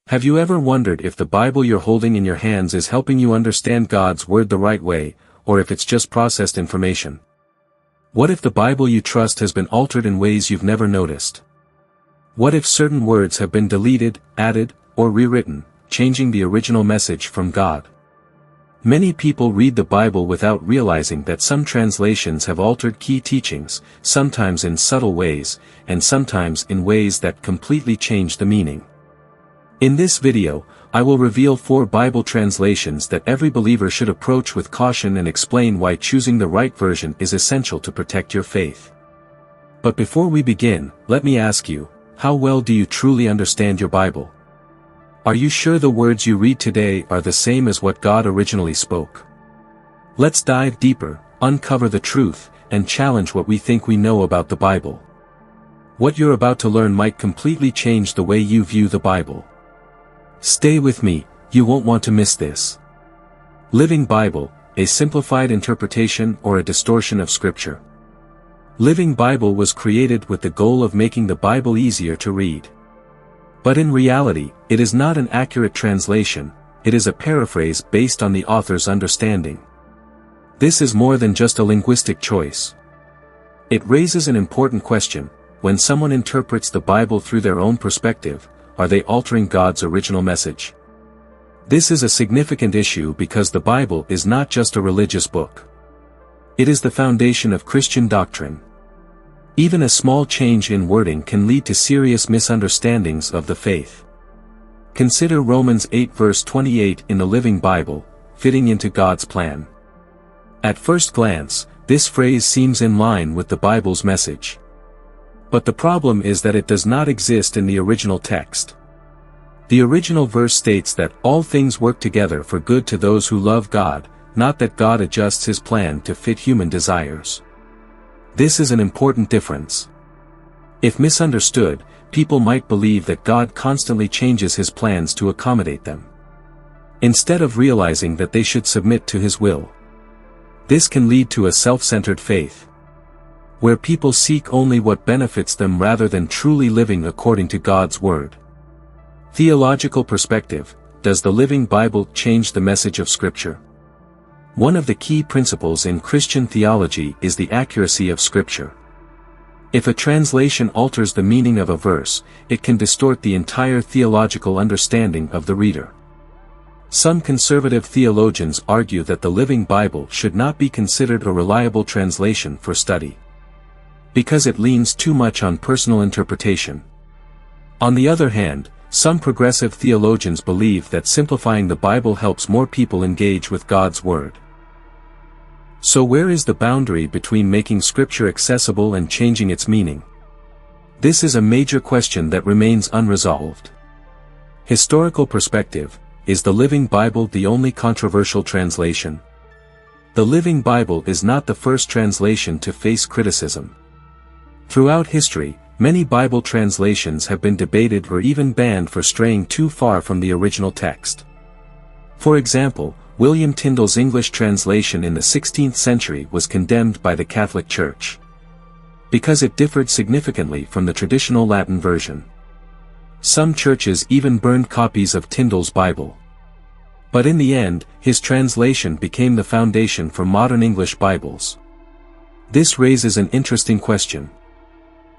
Have you ever wondered if the Bible you're holding in your hands is helping you understand God's Word the right way, or if it's just processed information? What if the Bible you trust has been altered in ways you've never noticed? What if certain words have been deleted, added, or rewritten, changing the original message from God? Many people read the Bible without realizing that some translations have altered key teachings, sometimes in subtle ways, and sometimes in ways that completely change the meaning. In this video, I will reveal 4 Bible translations that every believer should approach with caution and explain why choosing the right version is essential to protect your faith. But before we begin, let me ask you, how well do you truly understand your Bible? Are you sure the words you read today are the same as what God originally spoke? Let's dive deeper, uncover the truth, and challenge what we think we know about the Bible. What you're about to learn might completely change the way you view the Bible. Stay with me, you won't want to miss this. Living Bible, a simplified interpretation or a distortion of Scripture. Living Bible was created with the goal of making the Bible easier to read. But in reality, it is not an accurate translation, it is a paraphrase based on the author's understanding. This is more than just a linguistic choice. It raises an important question: when someone interprets the Bible through their own perspective, are they altering God's original message? This is a significant issue because the Bible is not just a religious book. It is the foundation of Christian doctrine. Even a small change in wording can lead to serious misunderstandings of the faith. Consider Romans 8 verse 28 in the Living Bible, fitting into God's plan. At first glance, this phrase seems in line with the Bible's message. But the problem is that it does not exist in the original text. The original verse states that all things work together for good to those who love God, not that God adjusts his plan to fit human desires. This is an important difference. If misunderstood, people might believe that God constantly changes his plans to accommodate them, instead of realizing that they should submit to his will. This can lead to a self-centered faith, where people seek only what benefits them rather than truly living according to God's word. Theological perspective: does the Living Bible change the message of Scripture? One of the key principles in Christian theology is the accuracy of Scripture. If a translation alters the meaning of a verse, it can distort the entire theological understanding of the reader. Some conservative theologians argue that the Living Bible should not be considered a reliable translation for study, because it leans too much on personal interpretation. On the other hand, some progressive theologians believe that simplifying the Bible helps more people engage with God's Word. So where is the boundary between making Scripture accessible and changing its meaning? This is a major question that remains unresolved. Historical perspective: is the Living Bible the only controversial translation? The Living Bible is not the first translation to face criticism. Throughout history, many Bible translations have been debated or even banned for straying too far from the original text. For example, William Tyndale's English translation in the 16th century was condemned by the Catholic Church because it differed significantly from the traditional Latin version. Some churches even burned copies of Tyndale's Bible. But in the end, his translation became the foundation for modern English Bibles. This raises an interesting question.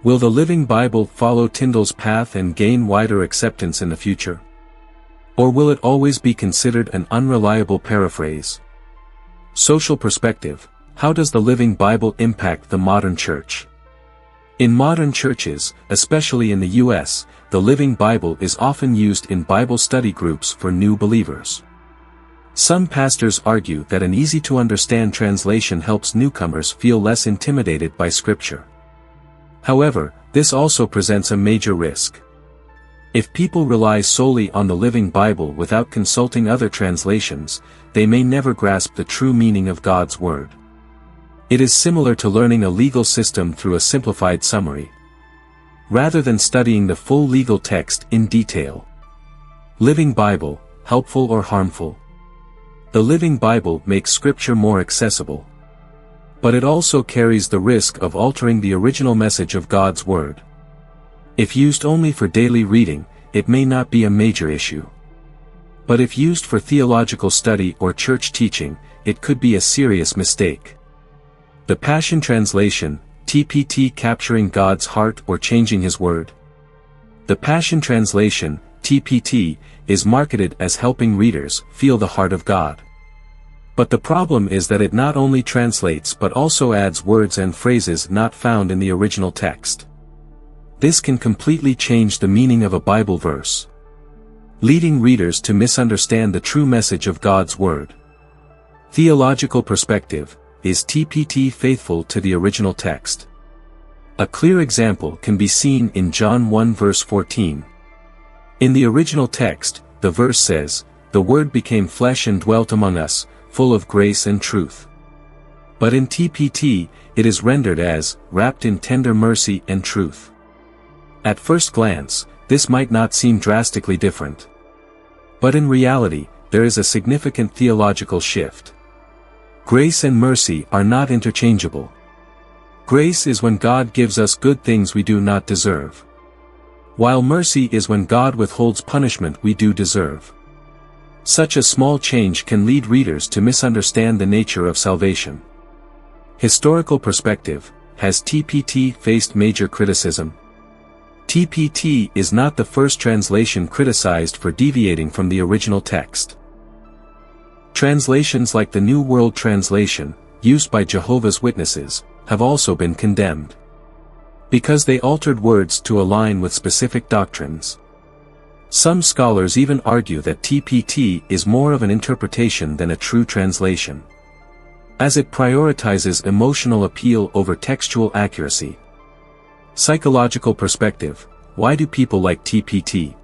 Will the Living Bible follow Tyndale's path and gain wider acceptance in the future? Or will it always be considered an unreliable paraphrase? Social perspective: how does the Living Bible impact the modern church? In modern churches, especially in the U.S., the Living Bible is often used in Bible study groups for new believers. Some pastors argue that an easy-to-understand translation helps newcomers feel less intimidated by Scripture. However, this also presents a major risk. If people rely solely on the Living Bible without consulting other translations, they may never grasp the true meaning of God's Word. It is similar to learning a legal system through a simplified summary, rather than studying the full legal text in detail. Living Bible, helpful or harmful? The Living Bible makes Scripture more accessible, but it also carries the risk of altering the original message of God's Word. If used only for daily reading, it may not be a major issue. But if used for theological study or church teaching, it could be a serious mistake. The Passion Translation, TPT, capturing God's heart or changing His word. The Passion Translation, TPT, is marketed as helping readers feel the heart of God. But the problem is that it not only translates but also adds words and phrases not found in the original text. This can completely change the meaning of a Bible verse, leading readers to misunderstand the true message of God's word. Theological perspective: is TPT faithful to the original text? A clear example can be seen in John 1 verse 14. In the original text, the verse says, "The Word became flesh and dwelt among us, full of grace and truth." But in TPT, it is rendered as, "wrapped in tender mercy and truth." At first glance, this might not seem drastically different. But in reality, there is a significant theological shift. Grace and mercy are not interchangeable. Grace is when God gives us good things we do not deserve, while mercy is when God withholds punishment we do deserve. Such a small change can lead readers to misunderstand the nature of salvation. Historical perspective: has TPT faced major criticism? TPT is not the first translation criticized for deviating from the original text. Translations like the New World Translation, used by Jehovah's Witnesses, have also been condemned, because they altered words to align with specific doctrines. Some scholars even argue that TPT is more of an interpretation than a true translation, as it prioritizes emotional appeal over textual accuracy. Psychological perspective: why do people like TPT?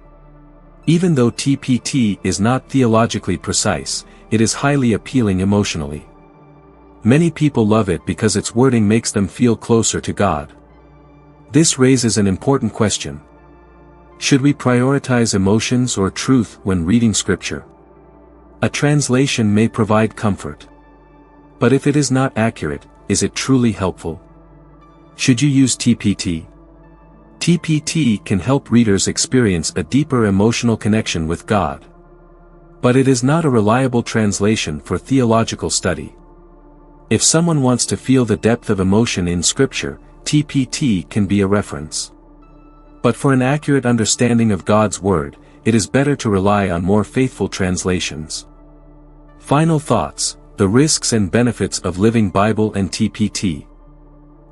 Even though TPT is not theologically precise, it is highly appealing emotionally. Many people love it because its wording makes them feel closer to God. This raises an important question. Should we prioritize emotions or truth when reading Scripture? A translation may provide comfort, but if it is not accurate, is it truly helpful? Should you use TPT? TPT can help readers experience a deeper emotional connection with God, but it is not a reliable translation for theological study. If someone wants to feel the depth of emotion in Scripture, TPT can be a reference. But for an accurate understanding of God's Word, it is better to rely on more faithful translations. Final thoughts: the risks and benefits of Living Bible and TPT.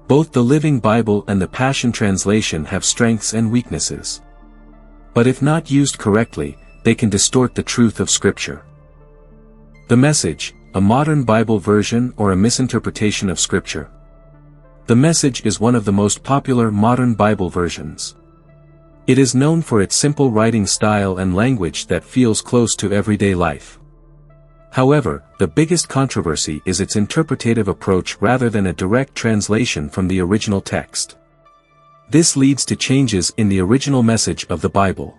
Both the Living Bible and the Passion Translation have strengths and weaknesses. But if not used correctly, they can distort the truth of Scripture. The Message: a modern Bible version or a misinterpretation of Scripture? The Message is one of the most popular modern Bible versions. It is known for its simple writing style and language that feels close to everyday life. However, the biggest controversy is its interpretative approach rather than a direct translation from the original text. This leads to changes in the original message of the Bible.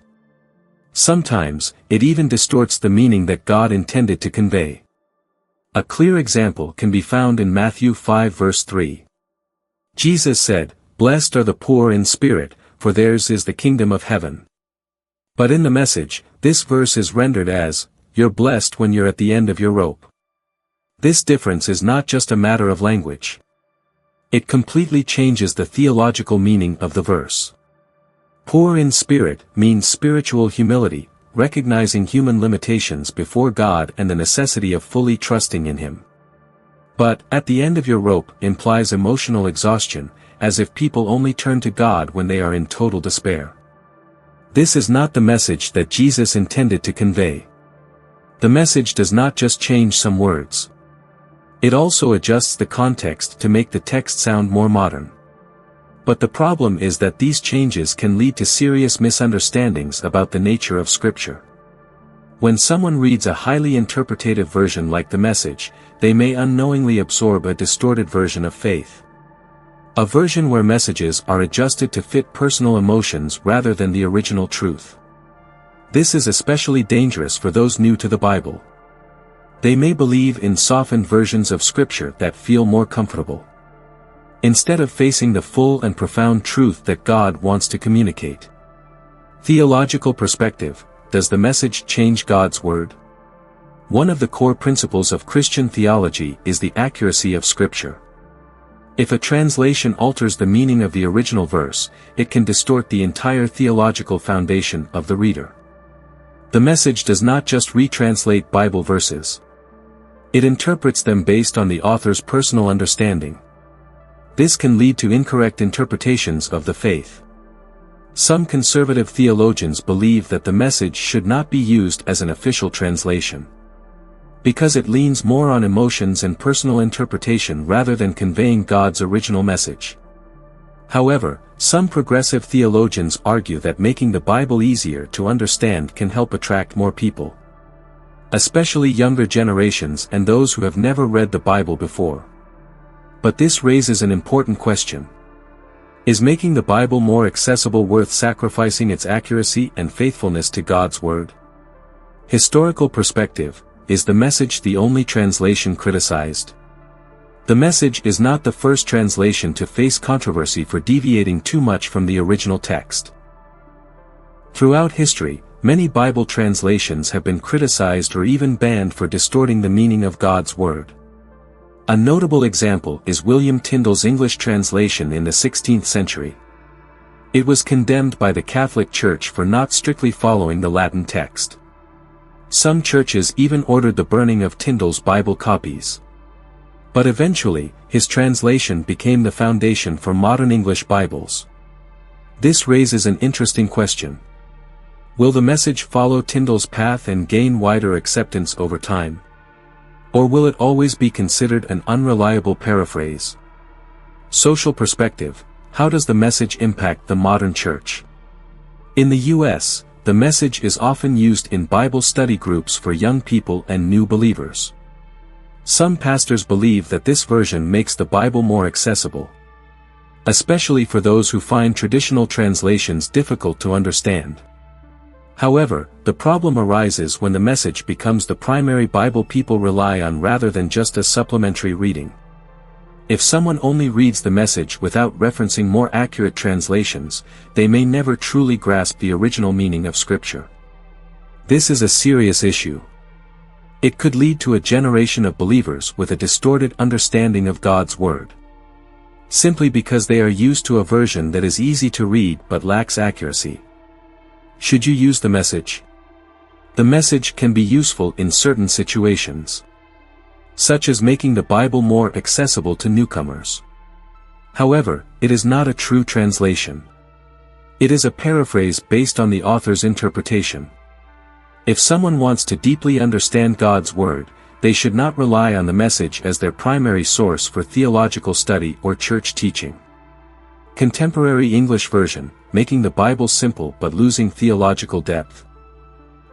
Sometimes, it even distorts the meaning that God intended to convey. A clear example can be found in Matthew 5 verse 3. Jesus said, "Blessed are the poor in spirit, for theirs is the kingdom of heaven." But in the Message, this verse is rendered as, "You're blessed when you're at the end of your rope." This difference is not just a matter of language. It completely changes the theological meaning of the verse. Poor in spirit means spiritual humility, recognizing human limitations before God and the necessity of fully trusting in Him. But, "at the end of your rope" implies emotional exhaustion, as if people only turn to God when they are in total despair. This is not the message that Jesus intended to convey. The Message does not just change some words. It also adjusts the context to make the text sound more modern. But the problem is that these changes can lead to serious misunderstandings about the nature of Scripture. When someone reads a highly interpretative version like the Message, they may unknowingly absorb a distorted version of faith. A version where messages are adjusted to fit personal emotions rather than the original truth. This is especially dangerous for those new to the Bible. They may believe in softened versions of Scripture that feel more comfortable, instead of facing the full and profound truth that God wants to communicate. Theological perspective: does the message change God's word? One of the core principles of Christian theology is the accuracy of Scripture. If a translation alters the meaning of the original verse, it can distort the entire theological foundation of the reader. The message does not just retranslate Bible verses. It interprets them based on the author's personal understanding. This can lead to incorrect interpretations of the faith. Some conservative theologians believe that the message should not be used as an official translation, because it leans more on emotions and personal interpretation rather than conveying God's original message. However, some progressive theologians argue that making the Bible easier to understand can help attract more people, especially younger generations and those who have never read the Bible before. But this raises an important question. Is making the Bible more accessible worth sacrificing its accuracy and faithfulness to God's Word? Historical perspective: is the Message the only translation criticized? The Message is not the first translation to face controversy for deviating too much from the original text. Throughout history, many Bible translations have been criticized or even banned for distorting the meaning of God's Word. A notable example is William Tyndale's English translation in the 16th century. It was condemned by the Catholic Church for not strictly following the Latin text. Some churches even ordered the burning of Tyndale's Bible copies. But eventually, his translation became the foundation for modern English Bibles. This raises an interesting question. Will the Message follow Tyndale's path and gain wider acceptance over time? Or will it always be considered an unreliable paraphrase? Social perspective: how does the Message impact the modern church? In the U.S., the Message is often used in Bible study groups for young people and new believers. Some pastors believe that this version makes the Bible more accessible, especially for those who find traditional translations difficult to understand. However, the problem arises when the Message becomes the primary Bible people rely on rather than just a supplementary reading. If someone only reads the Message without referencing more accurate translations, they may never truly grasp the original meaning of Scripture. This is a serious issue. It could lead to a generation of believers with a distorted understanding of God's Word, simply because they are used to a version that is easy to read but lacks accuracy. Should you use the Message? The Message can be useful in certain situations, such as making the Bible more accessible to newcomers. However, it is not a true translation. It is a paraphrase based on the author's interpretation. If someone wants to deeply understand God's Word, they should not rely on the Message as their primary source for theological study or church teaching. Contemporary English Version: making the Bible simple but losing theological depth.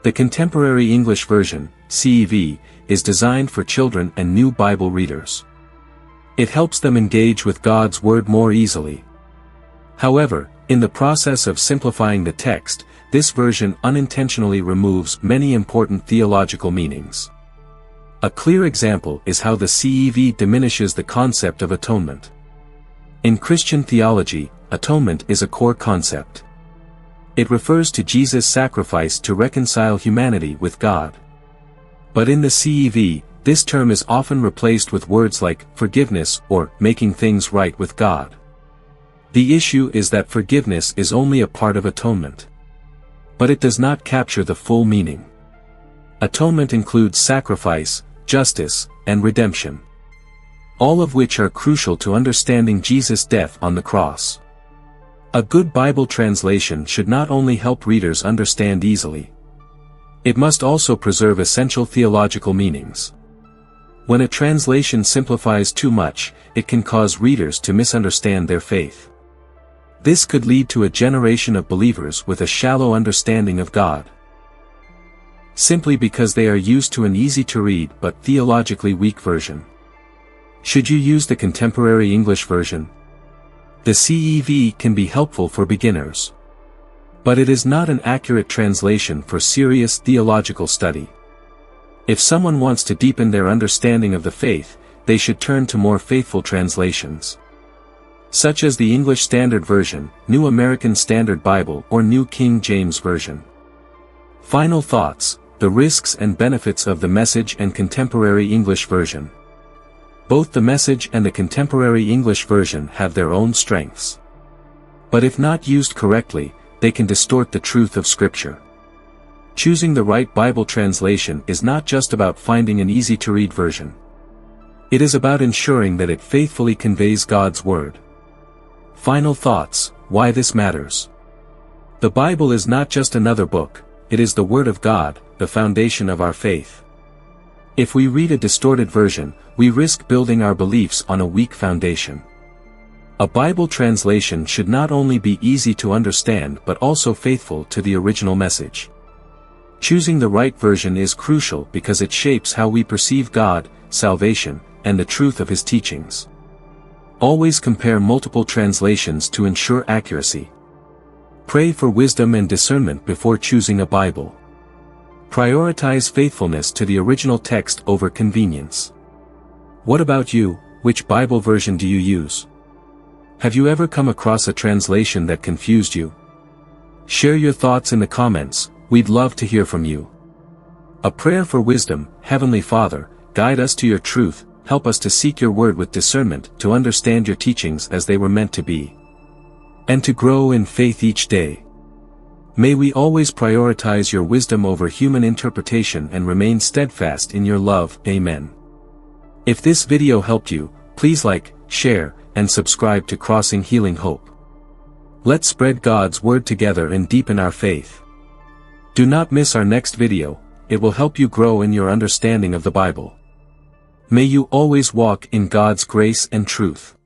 The Contemporary English Version, CEV, is designed for children and new Bible readers. It helps them engage with God's Word more easily. However, in the process of simplifying the text, this version unintentionally removes many important theological meanings. A clear example is how the CEV diminishes the concept of atonement. In Christian theology, atonement is a core concept. It refers to Jesus' sacrifice to reconcile humanity with God. But in the CEV, this term is often replaced with words like forgiveness or making things right with God. The issue is that forgiveness is only a part of atonement, but it does not capture the full meaning. Atonement includes sacrifice, justice, and redemption, all of which are crucial to understanding Jesus' death on the cross. A good Bible translation should not only help readers understand easily, it must also preserve essential theological meanings. When a translation simplifies too much, it can cause readers to misunderstand their faith. This could lead to a generation of believers with a shallow understanding of God, simply because they are used to an easy-to-read but theologically weak version. Should you use the Contemporary English Version? The CEV can be helpful for beginners, but it is not an accurate translation for serious theological study. If someone wants to deepen their understanding of the faith, they should turn to more faithful translations. such as the English Standard Version, New American Standard Bible or New King James Version. Final thoughts, the risks and benefits of the Message and Contemporary English Version. Both the Message and the Contemporary English Version have their own strengths. But if not used correctly, they can distort the truth of Scripture. Choosing the right Bible translation is not just about finding an easy-to-read version. It is about ensuring that it faithfully conveys God's Word. Final thoughts, why this matters. The Bible is not just another book, it is the Word of God, the foundation of our faith. If we read a distorted version, we risk building our beliefs on a weak foundation. A Bible translation should not only be easy to understand but also faithful to the original message. Choosing the right version is crucial because it shapes how we perceive God, salvation, and the truth of His teachings. Always compare multiple translations to ensure accuracy. Pray for wisdom and discernment before choosing a Bible. Prioritize faithfulness to the original text over convenience. What about you? Which Bible version do you use? Have you ever come across a translation that confused you? Share your thoughts in the comments. We'd love to hear from you. A prayer for wisdom. Heavenly Father, guide us to your truth, help us to seek your word with discernment, to understand your teachings as they were meant to be, and to grow in faith each day. May we always prioritize your wisdom over human interpretation and remain steadfast in your love. Amen. If this video helped you, please like, share, and subscribe to Crossing Healing Hope. Let's spread God's word together and deepen our faith. Do not miss our next video, it will help you grow in your understanding of the Bible. May you always walk in God's grace and truth.